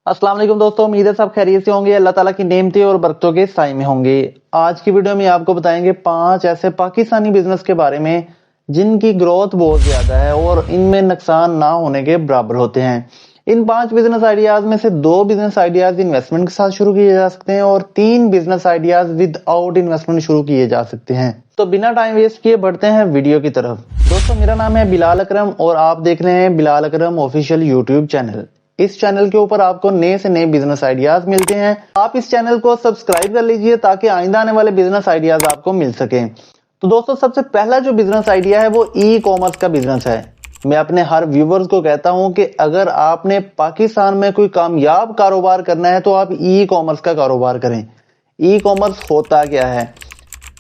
अस्सलाम वालेकुम दोस्तों, उम्मीद है सब खैरियत से होंगे, अल्लाह ताला की नेमतें और बरकतों के साए में होंगे। आज की वीडियो में आपको बताएंगे 5 ऐसे पाकिस्तानी बिजनेस के बारे में जिनकी ग्रोथ बहुत ज्यादा है और इनमें नुकसान ना होने के बराबर होते हैं। इन 5 बिजनेस आइडियाज में से 2 बिजनेस आइडियाज इन्वेस्टमेंट के साथ शुरू किए जा सकते हैं और 3 बिजनेस आइडियाज विदाउट इन्वेस्टमेंट शुरू किए जा सकते हैं। तो बिना टाइम वेस्ट किए बढ़ते हैं वीडियो की तरफ। दोस्तों, मेरा नाम है बिलाल अकरम और आप देख रहे हैं बिलाल अकरम ऑफिशियल यूट्यूब चैनल। इस चैनल के ऊपर आपको नए से नए बिजनेस आइडियाज मिलते हैं। आप इस चैनल को सब्सक्राइब कर लीजिए ताकि आइंदा आने वाले बिजनेस आइडियाज आपको मिल सके। तो दोस्तों, सबसे पहला जो बिजनेस आइडिया है वो ई कॉमर्स का बिजनेस है। मैं अपने हर व्यूवर्स को कहता हूं कि अगर आपने पाकिस्तान में कोई कामयाब कारोबार करना है तो आप ई कॉमर्स का कारोबार करें। ई कॉमर्स होता क्या है?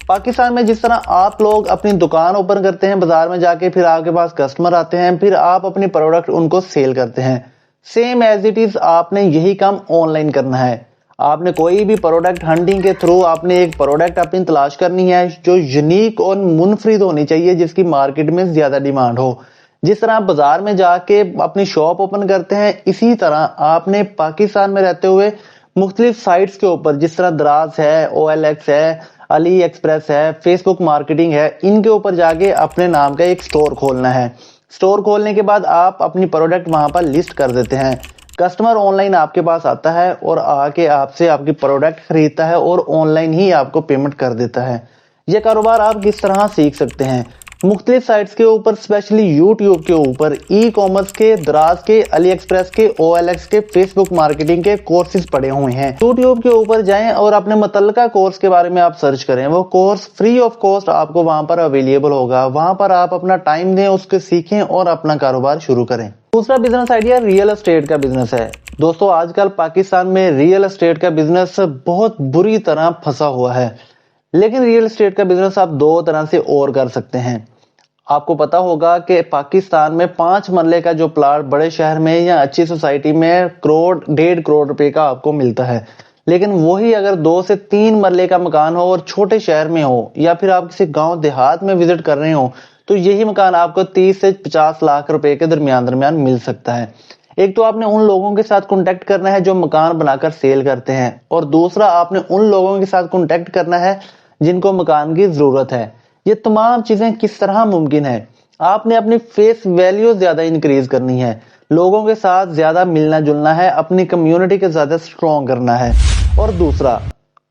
पाकिस्तान में जिस तरह आप लोग अपनी दुकान ओपन करते हैं बाजार में जाके, फिर आपके पास कस्टमर आते हैं, फिर आप अपनी प्रोडक्ट उनको सेल करते हैं, सेम एज इट इज आपने यही काम ऑनलाइन करना है। आपने कोई भी प्रोडक्ट हंटिंग के थ्रू आपने एक प्रोडक्ट अपनी तलाश करनी है जो यूनिक और मुनफरिद होनी चाहिए, जिसकी मार्केट में ज्यादा डिमांड हो। जिस तरह आप बाजार में जाके अपनी शॉप ओपन करते हैं, इसी तरह आपने पाकिस्तान में रहते हुए मुख्तलिफ साइट्स के ऊपर, जिस तरह दराज है, OLX है, अली एक्सप्रेस है, फेसबुक मार्केटिंग है, इनके ऊपर जाके अपने नाम का एक स्टोर खोलना है। स्टोर खोलने के बाद आप अपनी प्रोडक्ट वहां पर लिस्ट कर देते हैं। कस्टमर ऑनलाइन आपके पास आता है और आके आपसे आपकी प्रोडक्ट खरीदता है और ऑनलाइन ही आपको पेमेंट कर देता है। यह कारोबार आप किस तरह सीख सकते हैं? मुख्तलिफ साइट्स के ऊपर, स्पेशली यूट्यूब के ऊपर ई कॉमर्स के, दराज के, अली एक्सप्रेस के, OLX के, फेसबुक मार्केटिंग के कोर्सेज पड़े हुए हैं। यूट्यूब के ऊपर जाएं और अपने मुतल्लिका कोर्स के बारे में आप सर्च करें। वो कोर्स फ्री ऑफ कॉस्ट आपको वहां पर अवेलेबल होगा। वहां पर आप अपना टाइम दें, उसके सीखें और अपना कारोबार शुरू करें। दूसरा बिजनेस आइडिया रियल एस्टेट का बिजनेस है। दोस्तों, आजकल पाकिस्तान में रियल एस्टेट का बिजनेस बहुत बुरी तरह फंसा हुआ है, लेकिन रियल एस्टेट का बिजनेस आप 2 तरह से और कर सकते हैं। आपको पता होगा कि पाकिस्तान में 5 मरले का जो प्लाट बड़े शहर में या अच्छी सोसाइटी में करोड़ 1.5 करोड़ रुपए का आपको मिलता है, लेकिन वही अगर 2 से 3 मरले का मकान हो और छोटे शहर में हो, या फिर आप किसी गांव देहात में विजिट कर रहे हो, तो यही मकान आपको 30 से 50 लाख रुपए के दरमियान मिल सकता है। एक तो आपने उन लोगों के साथ कांटेक्ट करना है जो मकान बनाकर सेल करते हैं, और दूसरा आपने उन लोगों के साथ कांटेक्ट करना है जिनको मकान की जरूरत है। ये तमाम चीजें किस तरह मुमकिन है? आपने अपनी फेस वैल्यू ज्यादा इंक्रीज करनी है, लोगों के साथ ज्यादा मिलना जुलना है, अपनी कम्युनिटी के ज्यादा स्ट्रॉन्ग करना है। और दूसरा,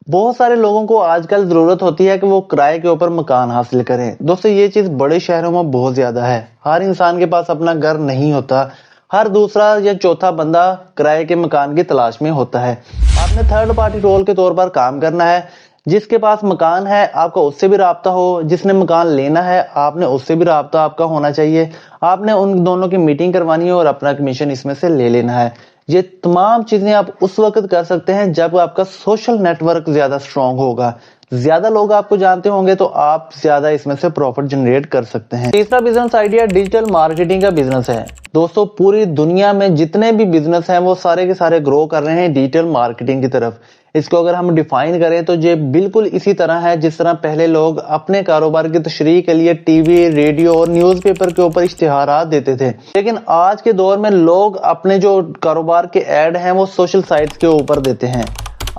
बहुत सारे लोगों को आजकल जरूरत होती है कि वो किराए के ऊपर मकान हासिल करें। दोस्तों, ये चीज बड़े शहरों में बहुत ज्यादा है। हर इंसान के पास अपना घर नहीं होता, हर दूसरा या चौथा बंदा किराए के मकान की तलाश में होता है। आपने थर्ड पार्टी रोल के तौर पर काम करना है। जिसके पास मकान है आपका उससे भी राब्ता हो, जिसने मकान लेना है आपने उससे भी राब्ता आपका होना चाहिए। आपने उन दोनों की मीटिंग करवानी है और अपना कमीशन इसमें से ले लेना है। ये तमाम चीजें आप उस वक्त कर सकते हैं जब आपका सोशल नेटवर्क ज्यादा स्ट्रांग होगा, ज्यादा लोग आपको जानते होंगे, तो आप ज्यादा इसमें से प्रॉफिट जनरेट कर सकते हैं। तीसरा बिजनेस आइडिया डिजिटल मार्केटिंग का बिजनेस है। दोस्तों, पूरी दुनिया में जितने भी बिजनेस हैं वो सारे के सारे ग्रो कर रहे हैं डिजिटल मार्केटिंग की तरफ। इसको अगर हम डिफाइन करें तो ये बिल्कुल इसी तरह है जिस तरह पहले लोग अपने कारोबार की तशरीह के लिए टीवी, रेडियो और न्यूज़पेपर के ऊपर इश्तिहारात देते थे, लेकिन आज के दौर में लोग अपने जो कारोबार के ऐड हैं वो सोशल साइट्स के ऊपर देते हैं।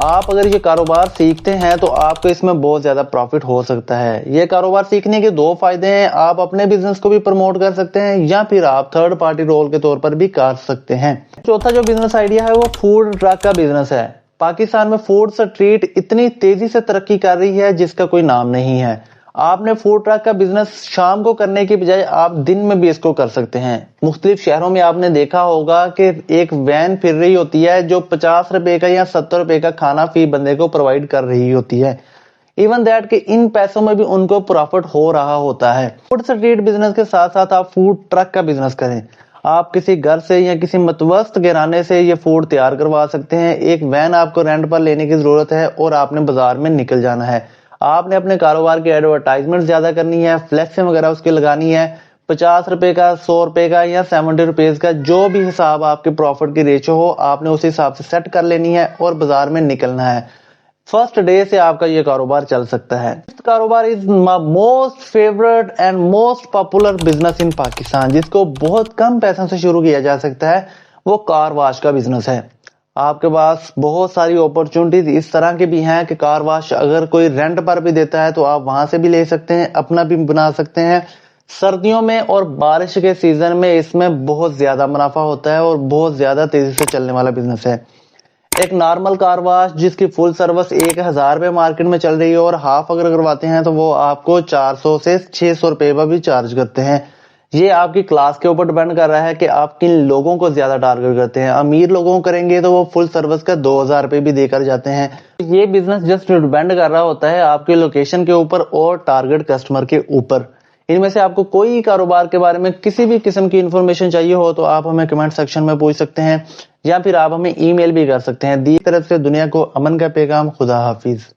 आप अगर ये कारोबार सीखते हैं तो आपको इसमें बहुत ज्यादा प्रॉफिट हो सकता है। ये कारोबार सीखने के 2 फायदे हैं। आप अपने बिजनेस को भी प्रमोट कर सकते हैं या फिर आप थर्ड पार्टी रोल के तौर पर भी कर सकते हैं। चौथा जो बिजनेस आइडिया है वो फूड ट्रक का बिजनेस है। पाकिस्तान में फूड स्ट्रीट इतनी तेजी से तरक्की कर रही है जिसका कोई नाम नहीं है। आपने फूड ट्रक का बिजनेस शाम को करने की बजाय आप दिन में भी इसको कर सकते हैं। मुख्तलिफ शहरों में आपने देखा होगा कि एक वैन फिर रही होती है जो 50 रुपए का या 70 रुपए का खाना फी बंदे को प्रोवाइड कर रही होती है। इवन दैट कि इन पैसों में भी उनको प्रॉफिट हो रहा होता है। फूड स्ट्रीट बिजनेस के साथ साथ आप फूड ट्रक का बिजनेस करें। आप किसी घर से या किसी मतवस्त घराने से ये फूड तैयार करवा सकते हैं। एक वैन आपको रेंट पर लेने की जरूरत है और आपने बाजार में निकल जाना है। आपने अपने कारोबार की एडवर्टाइजमेंट ज्यादा करनी है, फ्लैक्स वगैरह उसकी लगानी है। 50 रुपए का, 100 रुपए का या 70 रुपीज का, जो भी हिसाब आपके प्रॉफिट की रेशो हो, आपने उस हिसाब से सेट कर लेनी है और बाजार में निकलना है। फर्स्ट डे से आपका ये कारोबार चल सकता है। कारोबार is most favourite and most popular business in Pakistan, जिसको बहुत कम पैसों से शुरू किया जा सकता है, वो कार वॉश का बिजनेस है। آپ کے پاس بہت ساری اپرچونٹیز اس طرح کے بھی ہیں کہ کار واش اگر کوئی رینٹ پر بھی دیتا ہے تو آپ وہاں سے بھی لے سکتے ہیں، اپنا بھی بنا سکتے ہیں۔ سردیوں میں اور بارش کے سیزن میں اس میں بہت زیادہ منافع ہوتا ہے اور بہت زیادہ تیزی سے چلنے والا بزنس ہے۔ ایک نارمل کار واش جس کی فل سروس 1000 روپے مارکیٹ میں چل رہی ہے اور ہاف اگر کرواتے ہیں تو وہ آپ کو 400 سے 600 روپے پر بھی چارج کرتے ہیں۔ یہ آپ کی کلاس کے اوپر ڈیپینڈ کر رہا ہے کہ آپ کن لوگوں کو زیادہ ٹارگٹ کرتے ہیں۔ امیر لوگوں کو کریں گے تو وہ فل سروس کا 2000 روپے بھی دے کر جاتے ہیں۔ یہ بزنس جسٹ ڈیپینڈ کر رہا ہوتا ہے آپ کی لوکیشن کے اوپر اور ٹارگٹ کسٹمر کے اوپر۔ ان میں سے آپ کو کوئی کاروبار کے بارے میں کسی بھی قسم کی انفارمیشن چاہیے ہو تو آپ ہمیں کمنٹ سیکشن میں پوچھ سکتے ہیں یا پھر آپ ہمیں ای میل بھی کر سکتے ہیں۔ دی طرف سے دنیا کو امن کا پیغام۔ خدا حافظ۔